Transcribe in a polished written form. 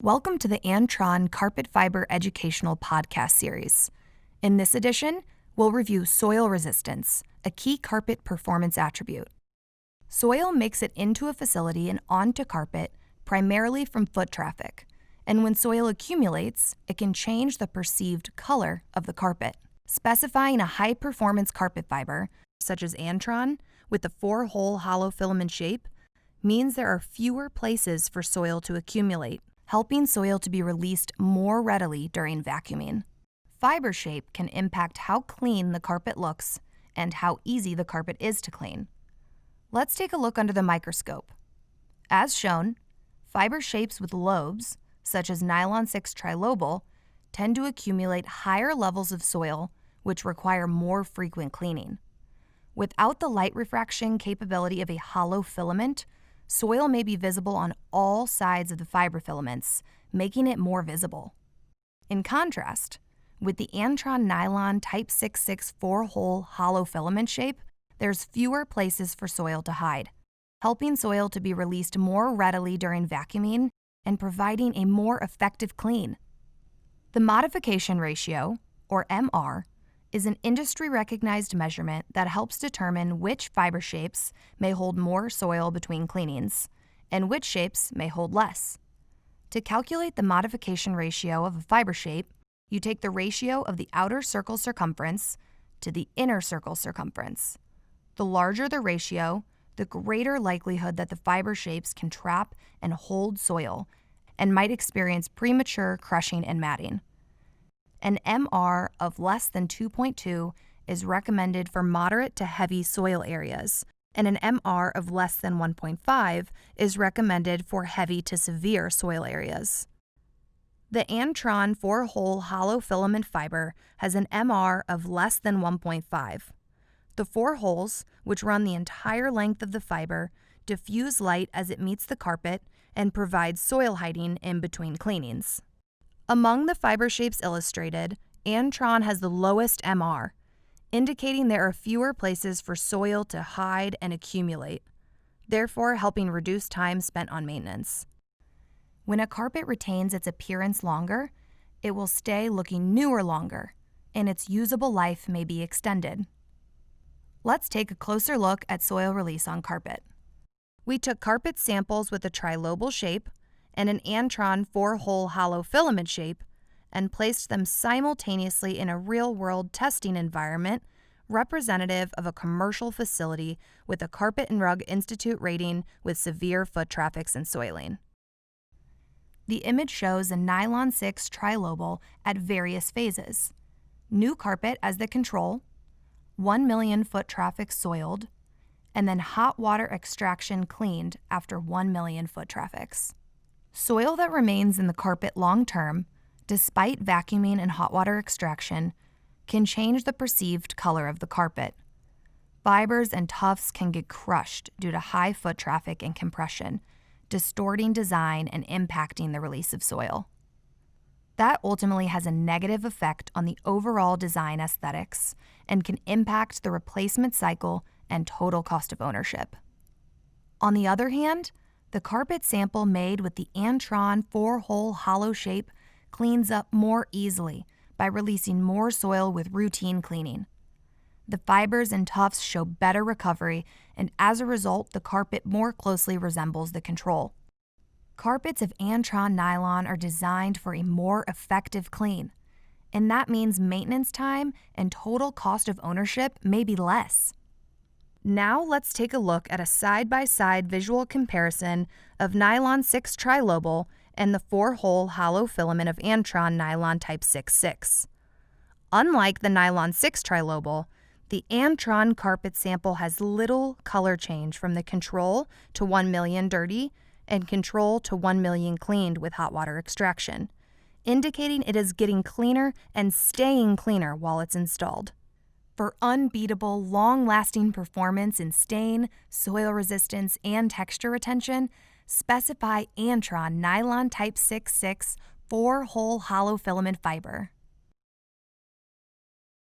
Welcome to the Antron Carpet Fiber Educational Podcast Series. In this edition, we'll review soil resistance, a key carpet performance attribute. Soil makes it into a facility and onto carpet primarily from foot traffic, and when soil accumulates, it can change the perceived color of the carpet. Specifying a high-performance carpet fiber, such as Antron, with the 4-hole hollow filament shape, means there are fewer places for soil to accumulate, helping soil to be released more readily during vacuuming. Fiber shape can impact how clean the carpet looks and how easy the carpet is to clean. Let's take a look under the microscope. As shown, fiber shapes with lobes, such as nylon 6 trilobal, tend to accumulate higher levels of soil, which require more frequent cleaning. Without the light refraction capability of a hollow filament, soil may be visible on all sides of the fiber filaments, making it more visible. In contrast, with the Antron nylon Type 66 4-hole hollow filament shape, there's fewer places for soil to hide, helping soil to be released more readily during vacuuming and providing a more effective clean. The Modification Ratio, or MR, is an industry-recognized measurement that helps determine which fiber shapes may hold more soil between cleanings and which shapes may hold less. To calculate the modification ratio of a fiber shape, you take the ratio of the outer circle circumference to the inner circle circumference. The larger the ratio, the greater likelihood that the fiber shapes can trap and hold soil and might experience premature crushing and matting. An MR of less than 2.2 is recommended for moderate to heavy soil areas, and an MR of less than 1.5 is recommended for heavy to severe soil areas. The Antron 4-hole hollow filament fiber has an MR of less than 1.5. The 4 holes, which run the entire length of the fiber, diffuse light as it meets the carpet and provide soil hiding in between cleanings. Among the fiber shapes illustrated, Antron has the lowest MR, indicating there are fewer places for soil to hide and accumulate, therefore helping reduce time spent on maintenance. When a carpet retains its appearance longer, it will stay looking newer longer, and its usable life may be extended. Let's take a closer look at soil release on carpet. We took carpet samples with a trilobal shape and an Antron 4-hole hollow filament shape and placed them simultaneously in a real-world testing environment representative of a commercial facility with a Carpet and Rug Institute rating with severe foot traffics and soiling. The image shows a nylon 6 trilobal at various phases. New carpet as the control, 1 million foot traffic soiled, and then hot water extraction cleaned after 1 million foot traffics. Soil that remains in the carpet long-term, despite vacuuming and hot water extraction, can change the perceived color of the carpet. Fibers and tufts can get crushed due to high foot traffic and compression, distorting design and impacting the release of soil. That ultimately has a negative effect on the overall design aesthetics and can impact the replacement cycle and total cost of ownership. On the other hand, the carpet sample made with the Antron 4-hole hollow shape cleans up more easily by releasing more soil with routine cleaning. The fibers and tufts show better recovery, and as a result, the carpet more closely resembles the control. Carpets of Antron nylon are designed for a more effective clean, and that means maintenance time and total cost of ownership may be less. Now let's take a look at a side-by-side visual comparison of nylon 6 trilobal and the 4-hole hollow filament of Antron nylon Type 66. Unlike the nylon 6 trilobal, the Antron carpet sample has little color change from the control to 1 million dirty and control to 1 million cleaned with hot water extraction, indicating it is getting cleaner and staying cleaner while it's installed. For unbeatable, long-lasting performance in stain, soil resistance, and texture retention, specify Antron nylon Type 66 4-hole hollow filament fiber.